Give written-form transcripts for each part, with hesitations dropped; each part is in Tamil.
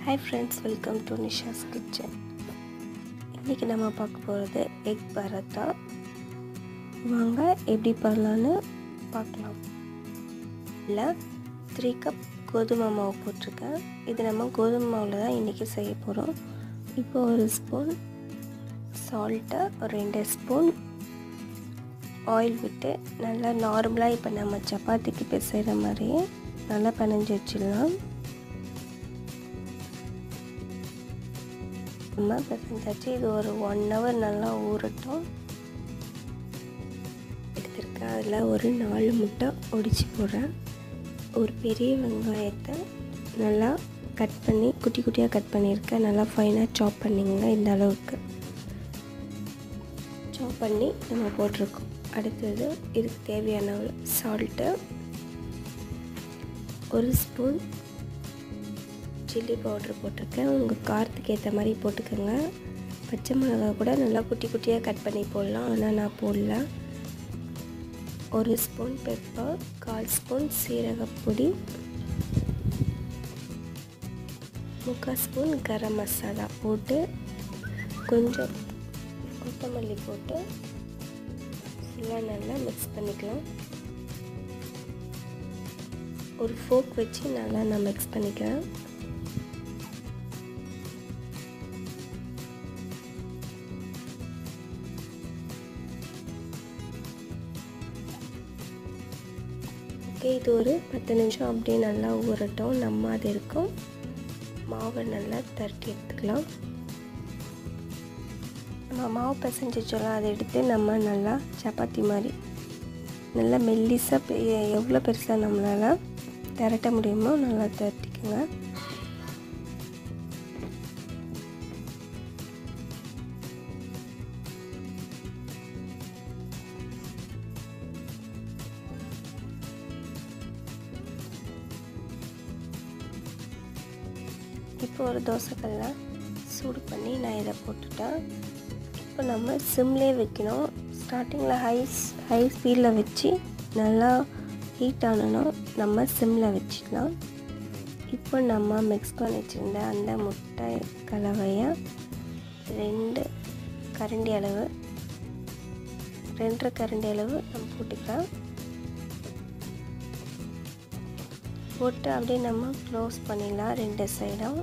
Hi friends, welcome to Nisha's Kitchen. இன்றைக்கி நம்ம பார்க்க போகிறது எக் பரோட்டா. வாங்க எப்படி பண்ணலான்னு பார்க்கலாம். இல்லை 3 கப் கோதுமை மாவு போட்டிருக்கேன். இது நம்ம கோதுமை மாவில் தான் இன்றைக்கி செய்ய போகிறோம். இப்போ ஒரு ஸ்பூன் சால்ட்டு, ஒரு 2 ஸ்பூன் ஆயில் விட்டு நல்லா நார்மலாக இப்போ நம்ம சப்பாத்திக்கு பிசைகிற மாதிரியே நல்லா பிணைஞ்சி வச்சிடலாம். நம்ம பிசைஞ்சாச்சு. இது ஒரு 1 hour நல்லா ஊறட்டும். எடுத்துருக்கேன். அதில் ஒரு 4 முட்டை ஒடிச்சு போடுறேன். ஒரு பெரிய வெங்காயத்தை நல்லா கட் பண்ணி குட்டி குட்டியாக கட் பண்ணியிருக்கேன். நல்லா ஃபைனாக சாப் பண்ணிங்க. இந்த அளவுக்கு சாப் பண்ணி நம்ம போட்டிருக்கோம். அடுத்தது இதுக்கு தேவையான சால்ட்டு, 1 ஸ்பூன் சில்லி பவுட்ரு போட்டிருக்கேன். உங்கள் காரத்துக்கு ஏற்ற மாதிரி போட்டுக்கோங்க. பச்சை மிளகாய் கூட நல்லா குட்டி குட்டியாக கட் பண்ணி போடலாம், ஆனால் நான் போடல. 1 spoon pepper, 1/4 spoon சீரகப்பொடி, 3/4 spoon garam masala போட்டு கொஞ்சம் கொத்தமல்லி போட்டு ஃபுல்லாக நல்லா மிக்ஸ் பண்ணிக்கலாம். ஒரு ஃபோக் வச்சு நல்லா நான் மிக்ஸ் பண்ணிக்கிறேன். ஓகே, இது ஒரு 10 நிமிஷம் அப்படியே நல்லா ஊறட்டும். நம்ம அது இருக்கும் மாவை நல்லா தட்டி எடுத்துக்கலாம். நம்ம மாவு பிசைஞ்சு வச்சோம், அதை எடுத்து நம்ம நல்லா சப்பாத்தி மாதிரி நல்லா மெல்லிசாக எவ்வளோ பெருசாக நம்மளால் திரட்ட முடியுமோ நல்லா திரட்டிக்கோங்க. இப்போ ஒரு தோசைக்கல்ல சூடு பண்ணி நான் இதை போட்டுட்டேன். இப்போ நம்ம சிம்லேயே வைக்கணும். ஸ்டார்டிங்கில் ஹை ஸ்பீடில் வச்சு நல்லா ஹீட் ஆனணும். நம்ம சிம்மில் வச்சுக்கலாம். இப்போ நம்ம மிக்ஸ் பண்ணி வச்சுருந்த அந்த முட்டை கலவையை 2 கரண்டி அளவு 2.5 கரண்டி அளவு நம்ம போட்டுக்கலாம். போட்டு அப்படியே நம்ம க்ளோஸ் பண்ணிடலாம் 2 சைடும்.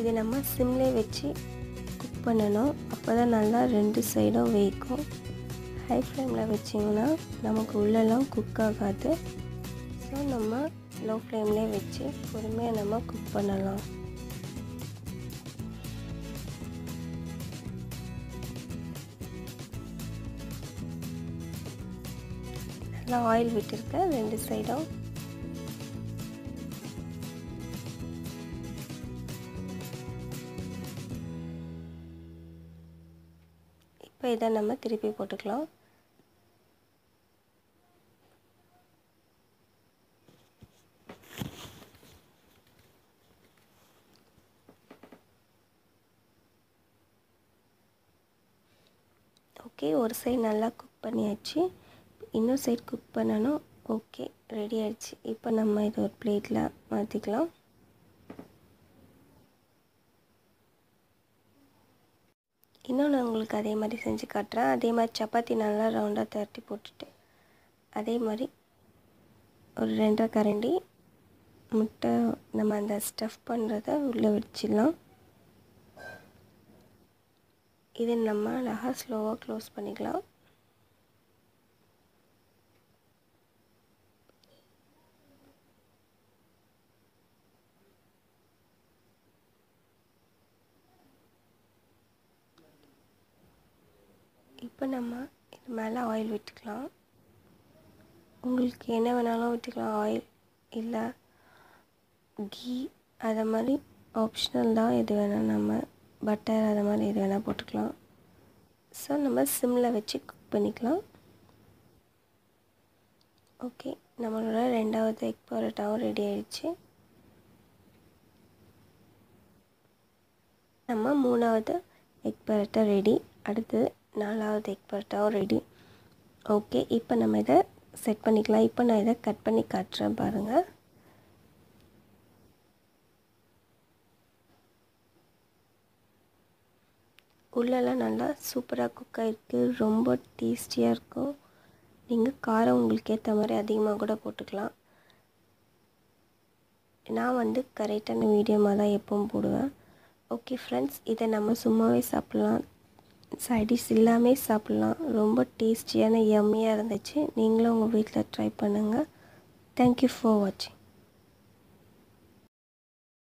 இது நம்ம சிம்லேயே வச்சு குக் பண்ணணும். அப்போ தான் நல்லா 2 சைடும் வேகும். ஹை ஃப்ளேமில் வச்சிங்கன்னா நமக்கு உள்ளெல்லாம் குக் ஆகாது. ஸோ நம்ம லோ ஃப்ளேம்லேயே வச்சு பொறுமையாக நம்ம குக் பண்ணலாம். நல்லா ஆயில் விட்டுருக்கேன் 2 சைடும். இப்போ இதை நம்ம திருப்பி போட்டுக்கலாம். ஓகே, ஒரு சைடு நல்லா குக் பண்ணியாச்சு. இன்னொரு சைடு குக் பண்ணணும். ஓகே, ரெடி ஆயிடுச்சு. இப்போ நம்ம இது ஒரு பிளேட்டில் மாற்றிக்கலாம். இன்னும் நான் உங்களுக்கு அதே மாதிரி செஞ்சு காட்டுறேன். அதே மாதிரி சப்பாத்தி நல்லா ரவுண்டாக தட்டி போட்டுட்டு அதே மாதிரி ஒரு 2.5 கரண்டி முட்டை நம்ம அந்த ஸ்டஃப் பண்ணுறத உள்ளே வச்சிடலாம். இது நம்ம அழகாக ஸ்லோவாக க்ளோஸ் பண்ணிக்கலாம். இப்போ நம்ம இது மேலே ஆயில் விட்டுக்கலாம். உங்களுக்கு என்ன வேணாலும் விட்டுக்கலாம். ஆயில் இல்லை கீ அதை மாதிரி ஆப்ஷனல் தான். எது வேணால் நம்ம பட்டர் அதை மாதிரி எது வேணால் போட்டுக்கலாம். ஸோ நம்ம சிம்மில் வச்சு குக் பண்ணிக்கலாம். ஓகே, நம்மளோட 2வது எக் பரோட்டாவும் ரெடி ஆயிடுச்சு. நம்ம 3வது எக் பரோட்டா ரெடி. அடுத்தது 4வது எக் பரோட்டாவும் ரெடி. ஓகே, இப்போ நம்ம இதை செட் பண்ணிக்கலாம். இப்போ நான் இதை கட் பண்ணி காட்டுறேன் பாருங்கள். உள்ளெல்லாம் நல்லா சூப்பராக குக் ஆகிருக்கு. ரொம்ப டேஸ்டியாக இருக்கும். நீங்கள் காரம் உங்களுக்கு ஏற்ற மாதிரி அதிகமாக கூட போட்டுக்கலாம். நான் கரெக்டான மீடியமாக தான் எப்பவும் போடுவேன். ஓகே ஃப்ரெண்ட்ஸ், இதை நம்ம சும்மாவே சாப்பிட்லாம், சைடிஷ் இல்லாமே சாப்பிட்லாம். ரொம்ப டேஸ்டியான யம்மியாக இருந்துச்சு. நீங்களும் உங்கள் வீட்டில் ட்ரை பண்ணுங்கள். தேங்க்யூ ஃபார் வாட்சிங்.